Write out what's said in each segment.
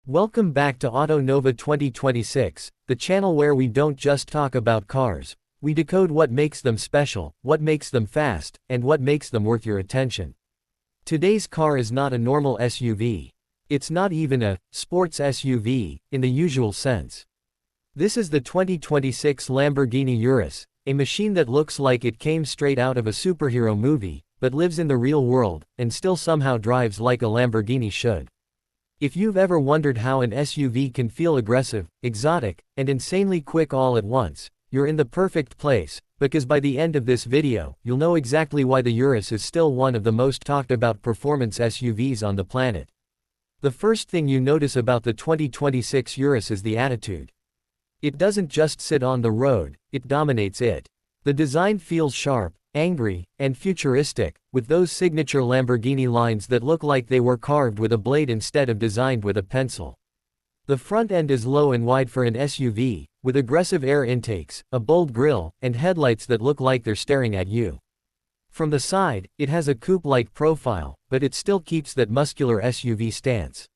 Welcome back to Auto Nova 2026, the channel where we don't just talk about cars, we decode what makes them special, what makes them fast, and what makes them worth your attention. Today's car is not a normal SUV. It's not even a sports SUV, in the usual sense. This is the 2026 Lamborghini Urus, a machine that looks like it came straight out of a superhero movie, but lives in the real world, and still somehow drives like a Lamborghini should. If you've ever wondered how an SUV can feel aggressive, exotic, and insanely quick all at once, you're in the perfect place, because by the end of this video, you'll know exactly why the Urus is still one of the most talked about performance SUVs on the planet. The first thing you notice about the 2026 Urus is the attitude. It doesn't just sit on the road, it dominates it. The design feels sharp, angry, and futuristic, with those signature Lamborghini lines that look like they were carved with a blade instead of designed with a pencil. The front end is low and wide for an SUV, with aggressive air intakes, a bold grille, and headlights that look like they're staring at you. From the side, it has a coupe-like profile, but it still keeps that muscular SUV stance.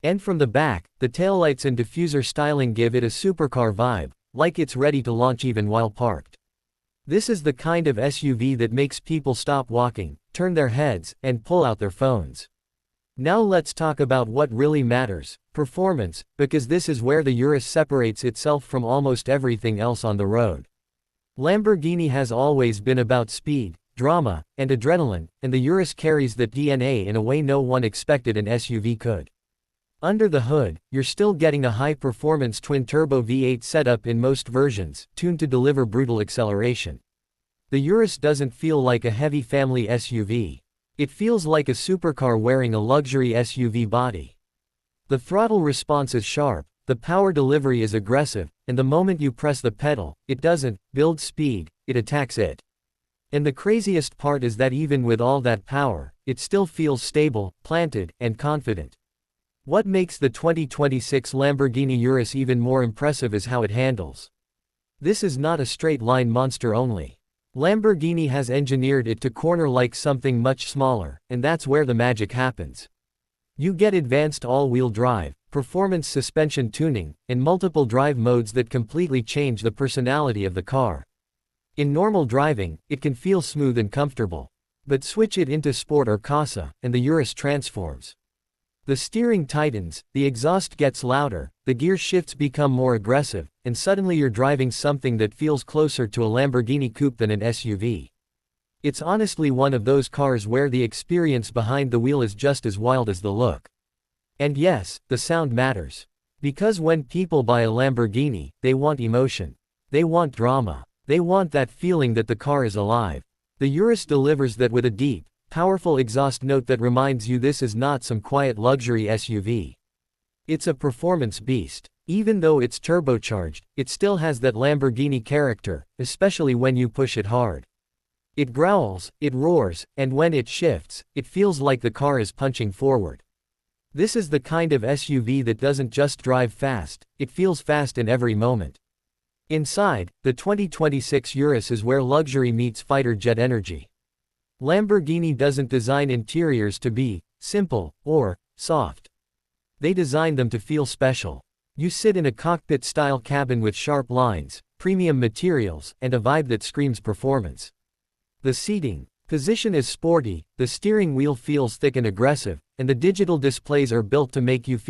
And from the back, the taillights and diffuser styling give it a supercar vibe, like it's ready to launch even while parked. This is the kind of SUV that makes people stop walking, turn their heads, and pull out their phones. Now let's talk about what really matters, performance, because this is where the Urus separates itself from almost everything else on the road. Lamborghini has always been about speed, drama, and adrenaline, and the Urus carries that DNA in a way no one expected an SUV could. Under the hood, you're still getting a high-performance twin-turbo V8 setup in most versions, tuned to deliver brutal acceleration. The Urus doesn't feel like a heavy family SUV. It feels like a supercar wearing a luxury SUV body. The throttle response is sharp, the power delivery is aggressive, and the moment you press the pedal, it doesn't build speed, it attacks it. And the craziest part is that even with all that power, it still feels stable, planted, and confident. What makes the 2026 Lamborghini Urus even more impressive is how it handles. This is not a straight-line monster only. Lamborghini has engineered it to corner like something much smaller, and that's where the magic happens. You get advanced all-wheel drive, performance suspension tuning, and multiple drive modes that completely change the personality of the car. In normal driving, it can feel smooth and comfortable. But switch it into Sport or Casa, and the Urus transforms. The steering tightens, the exhaust gets louder, the gear shifts become more aggressive, and suddenly you're driving something that feels closer to a Lamborghini coupe than an SUV. It's honestly one of those cars where the experience behind the wheel is just as wild as the look. And yes, the sound matters. Because when people buy a Lamborghini, they want emotion. They want drama. They want that feeling that the car is alive. The Urus delivers that with a deep, powerful exhaust note that reminds you this is not some quiet luxury SUV. It's a performance beast. Even though it's turbocharged, it still has that Lamborghini character, especially when you push it hard. It growls, it roars, and when it shifts, it feels like the car is punching forward. This is the kind of SUV that doesn't just drive fast, it feels fast in every moment. Inside, the 2026 Urus is where luxury meets fighter jet energy. Lamborghini doesn't design interiors to be simple or soft. They design them to feel special. You sit in a cockpit-style cabin with sharp lines, premium materials, and a vibe that screams performance. The seating position is sporty, the steering wheel feels thick and aggressive, and the digital displays are built to make you feel